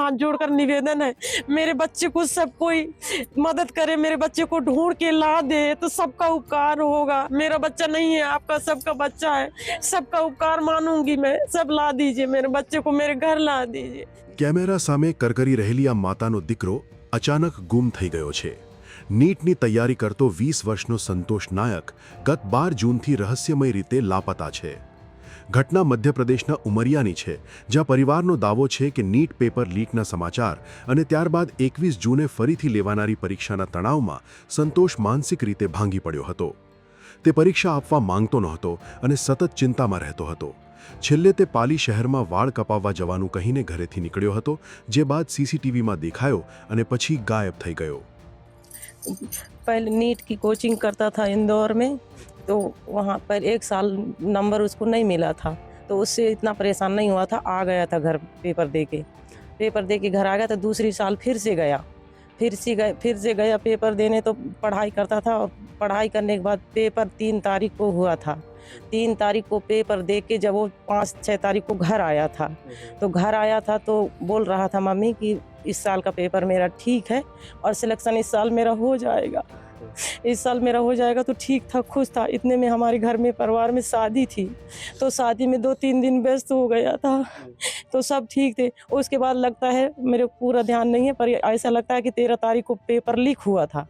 हाथ जोड़कर निवेदन है, मेरे बच्चे को सब कोई मदद करे, मेरे बच्चे को ढूंढ के ला दे तो सबका उपकार होगा। मेरा बच्चा नहीं है, आपका सबका बच्चा है, सबका उपकार मानूंगी मैं। सब ला दीजिए, मेरे बच्चे को मेरे घर ला दीजिए। કેમેરા સામે કરકરી રહેલી આ માતાનો દીકરો અચાનક ગુમ થઈ ગયો છે। નીટની તૈયારી કરતો 20 વર્ષનો સંતોષ નાયક ગત 12 જૂનથી રહસ્યમય રીતે લાપતા છે। ઘટના મધ્યપ્રદેશના ઉમરિયાની છે, જ્યાં પરિવારનો દાવો છે કે નીટ પેપર લીકના સમાચાર અને ત્યારબાદ 21 જૂને ફરીથી લેવાનારી પરીક્ષાના તણાવમાં સંતોષ માનસિક રીતે ભાંગી પડ્યો હતો। તે પરીક્ષા આપવા માંગતો નહોતો અને સતત ચિંતામાં રહેતો હતો। છેલ્લે તે પાલી શહેરમાં વાળ કપાવવા જવાનું કહીને ઘરેથી નીકળ્યો હતો, જે બાદ સીસીટીવીમાં દેખાયો અને પછી ગાયબ થઈ ગયો। पहले नीट की कोचिंग करता था इंदौर में, तो वहाँ पर 1 साल नंबर उसको नहीं मिला था, तो उससे इतना परेशान नहीं हुआ था। आ गया था घर पेपर दे के घर आ गया। तो दूसरी साल फिर से गया पेपर देने। तो पढ़ाई करता था और पढ़ाई करने के बाद पेपर 3 तारीख को हुआ था। 3 तारीख को पेपर दे के जब वो 5-6 तारीख को घर आया था, तो बोल रहा था मम्मी कि इस साल का पेपर मेरा ठीक है और सिलेक्शन इस साल मेरा हो जाएगा, तो ठीक था, खुश था। इतने में हमारे घर में परिवार में शादी थी, तो शादी में 2-3 दिन व्यस्त हो गया था, तो सब ठीक थे। उसके बाद लगता है, मेरे पूरा ध्यान नहीं है, पर ऐसा लगता है कि 13 तारीख को पेपर लीक हुआ था।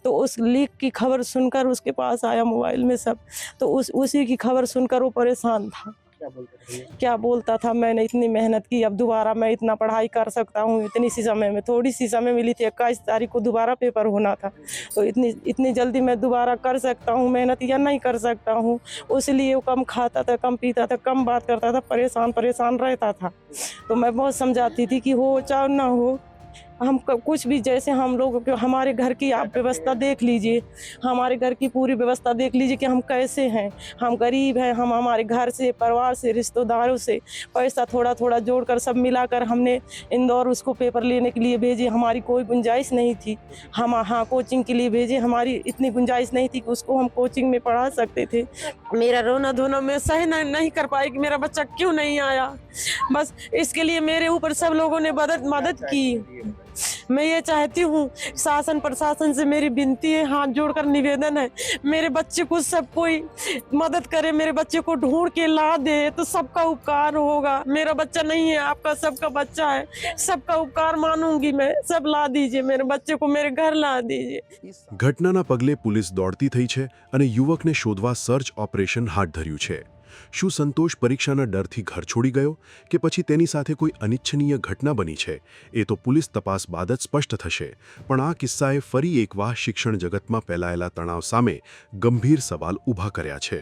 तो उस लीक की खबर सुनकर उसके पास आया मोबाइल में सब, तो उसी की खबर सुनकर वो परेशान था। क्या बोलता था, मैंने इतनी मेहनत की, अब दोबारा मैं इतना पढ़ाई कर सकता हूँ इतनी सी समय में। थोड़ी सी समय मिली थी, 21 तारीख को दोबारा पेपर होना था, तो इतनी जल्दी मैं दोबारा कर सकता हूँ मेहनत या नहीं कर सकता हूँ। उसलिए वो कम खाता था, कम पीता था, कम बात करता था, परेशान रहता था। तो मैं बहुत समझाती थी कि हो चाहे ना हो, हम कुछ भी, जैसे हम लोगों के, हमारे घर की आप व्यवस्था देख लीजिए, हमारे घर की पूरी व्यवस्था देख लीजिए कि हम कैसे हैं। हम गरीब हैं, हम हमारे घर से, परिवार से, रिश्तेदारों से पैसा थोड़ा थोड़ा जोड़कर सब मिलाकर हमने इंदौर उसको पेपर लेने के लिए भेजे। हमारी कोई गुंजाइश नहीं थी, हम हाँ कोचिंग के लिए भेजे, हमारी इतनी गुंजाइश नहीं थी कि उसको हम कोचिंग में पढ़ा सकते थे। मेरा रोना धोना मैं सह नहीं कर पाई कि मेरा बच्चा क्यों नहीं आया। बस इसके लिए मेरे ऊपर सब लोगों ने मदद की। मैं ये चाहती हूँ, शासन प्रशासन से मेरी विनती है, हाथ जोड़कर निवेदन है, मेरे बच्चे को सब कोई मदद करे, मेरे बच्चे को ढूंढ के ला दे तो सबका उपकार होगा। मेरा बच्चा नहीं है, आपका सबका बच्चा है, सबका उपकार मानूंगी मैं। सब ला दीजिए, मेरे बच्चे को मेरे घर ला दीजिए। ઘટનાના પગલે પોલીસ દોડતી થઈ છે અને યુવકને શોધવા સર્ચ ઓપરેશન હાથ ધર્યું છે। શું સંતોષ પરીક્ષાના ડરથી ઘર છોડી ગયો કે પછી તેની સાથે કોઈ અનિચ્છનીય ઘટના બની છે, એ તો પોલીસ તપાસ બાદ જ સ્પષ્ટ થશે। પણ આ કિસ્સાએ ફરી એકવાર શિક્ષણ જગતમાં ફેલાયેલા તણાવ સામે ગંભીર સવાલ ઊભા કર્યા છે।